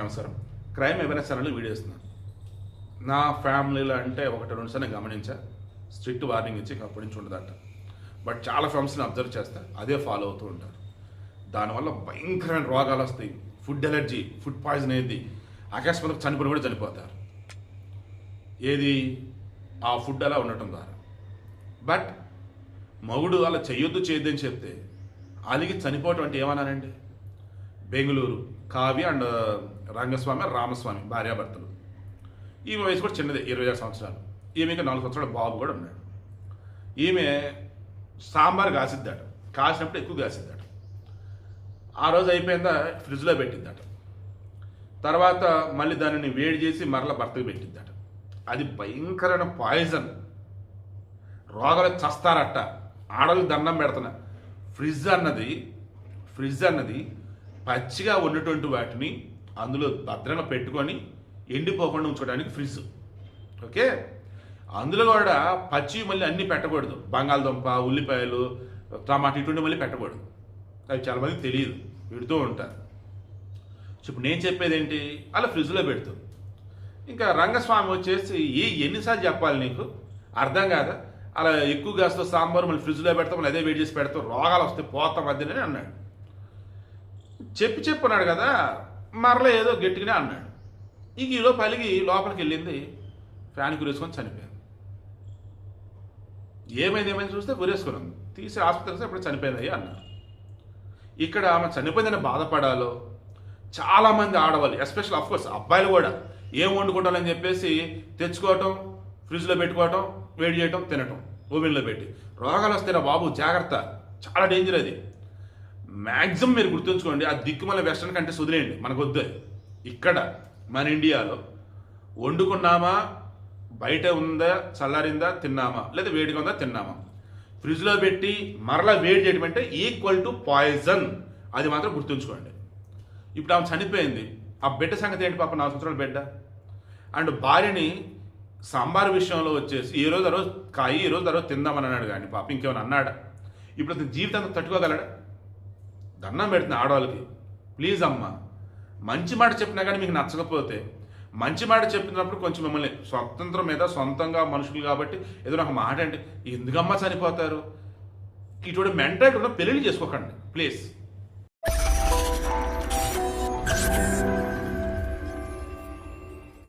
నమస్కారం. Crime awareness channel video ఇస్తున్నాను. నా ఫ్యామిలీలో అంటే ఒకటి రెండు సార్లు నేను గమనించా, స్ట్రిక్ట్ వార్నింగ్ ఇచ్చి అప్పటి నుంచి ఉండదట. బట్ చాలా ఫ్యామిలీస్ని అబ్జర్వ్ చేస్తా, అదే ఫాలో అవుతూ ఉంటారు. దానివల్ల భయంకరమైన రోగాలు వస్తాయి. ఫుడ్ ఎలర్జీ, ఫుడ్ పాయిజన్ అయ్యింది, అకస్మాత్తుగా చనిపోయి కూడా చనిపోతారు. ఏది ఆ ఫుడ్ అలా ఉండటం ద్వారా. బట్ మగుడు అలా చెయ్యొద్దు చేయొద్దని చెప్తే అలిగి చనిపోవటం అంటే ఏమన్నానండి? బెంగళూరు కావ్య అండ్ రంగస్వామి రామస్వామి భార్యాభర్తలు. ఈమె వయసు కూడా చిన్నదే, 26 సంవత్సరాలు. ఈమెకి 4 సంవత్సరాల బాబు కూడా ఉన్నాడు. ఈమె సాంబార్ కాసిద్దాట, కాసినప్పుడు ఎక్కువ కాసిద్దాట. ఆ రోజు అయిపోయిందా ఫ్రిడ్జ్లో పెట్టిద్దాట. తర్వాత మళ్ళీ దానిని వేడి చేసి మరలా భర్తకు పెట్టిద్దాట. అది భయంకరమైన పాయిజన్. రోగాలు చస్తారట. ఆడలకు దండం పెడుతున్నా. ఫ్రిడ్జ్ అన్నది పచ్చిగా ఉన్నటువంటి వాటిని అందులో భద్రంగా పెట్టుకొని ఎండిపోకుండా ఉంచుకోవడానికి ఫ్రిడ్జ్. ఓకే, అందులో కూడా పచ్చి మళ్ళీ అన్నీ పెట్టకూడదు. బంగాళదుంప, ఉల్లిపాయలు, టమాటా ఇటువంటి మళ్ళీ పెట్టకూడదు. అవి చాలామందికి తెలియదు, పెడుతూ ఉంటారు. ఇప్పుడు నేను చెప్పేది ఏంటి, అలా ఫ్రిడ్జ్లో పెడుతూ. ఇంకా రంగస్వామి వచ్చేసి ఎన్నిసార్లు చెప్పాలి నీకు, అర్థం కాదా? అలా ఎక్కువ కాస్త సాంబారు మళ్ళీ ఫ్రిడ్జ్లో పెడతాం, మళ్ళీ అదే వేడి చేసి పెడతాం, రోగాలు వస్తే పోతాం మధ్యనే అన్నాడు. చెప్పన్నాడు కదా, మరలా ఏదో గట్టిగానే అన్నాడు. ఇంక ఈలో పలిగి లోపలికి వెళ్ళింది, ఫ్యాన్ గురేసుకొని చనిపోయింది. ఏమైంది చూస్తే గురేసుకున్నాం, తీసి ఆసుపత్రికి ఇప్పుడు చనిపోయింది అన్నారు. ఇక్కడ ఆమె చనిపోయిందని బాధపడాలో చాలామంది ఆడవాళ్ళు, ఎస్పెషల్ అఫ్కోర్స్ అబ్బాయిలు కూడా ఏం వండుకుంటారని చెప్పేసి తెచ్చుకోవటం, ఫ్రిడ్జ్లో పెట్టుకోవటం, వేడి చేయటం, తినటం, ఓవెన్లో పెట్టి. రోగాలు వస్తేనా బాబు జాగ్రత్త, చాలా డేంజర్ అది. మ్యాక్సిమం మీరు గుర్తుంచుకోండి, ఆ దిక్కుమల వెస్టర్న్ కంట్రీస్ వదిలేయండి, మనకు వద్దు. ఇక్కడ మన ఇండియాలో వండుకున్నామా, బయట ఉందా, చల్లారిందా తిన్నామా, లేదా వేడిగా ఉందా తిన్నామా, ఫ్రిడ్జ్లో పెట్టి మరలా వేడి చేయడం అంటే ఈక్వల్ టు పాయిజన్. అది మాత్రం గుర్తుంచుకోండి. ఇప్పుడు ఆమె చనిపోయింది. ఆ బిడ్డ సంగతి ఏంటి పాప, 4 సంవత్సరాల బిడ్డ. అండ్ భార్యని సాంబార్ విషయంలో వచ్చేసి ఈ రోజు ఆ రోజు తిందామని అన్నాడు కానీ పాప ఇంకేమైనా అన్నాడా? ఇప్పుడు అతను జీవితాంతం తట్టుకోగలడా? దండం పెడుతున్నా ఆడవాళ్ళకి, ప్లీజ్ అమ్మ, మంచి మాట చెప్పినా కానీ మీకు నచ్చకపోతే, మంచి మాట చెప్పినప్పుడు కొంచెం మిమ్మల్ని స్వతంత్రం మీద సొంతంగా మనుషులు కాబట్టి ఏదో నాకు మాట అంటే ఎందుకమ్మా చనిపోతారు, ఇటువంటి మెంటాలిటీ ఉన్న పెళ్ళిళ్ళు చేసుకోకండి ప్లీజ్.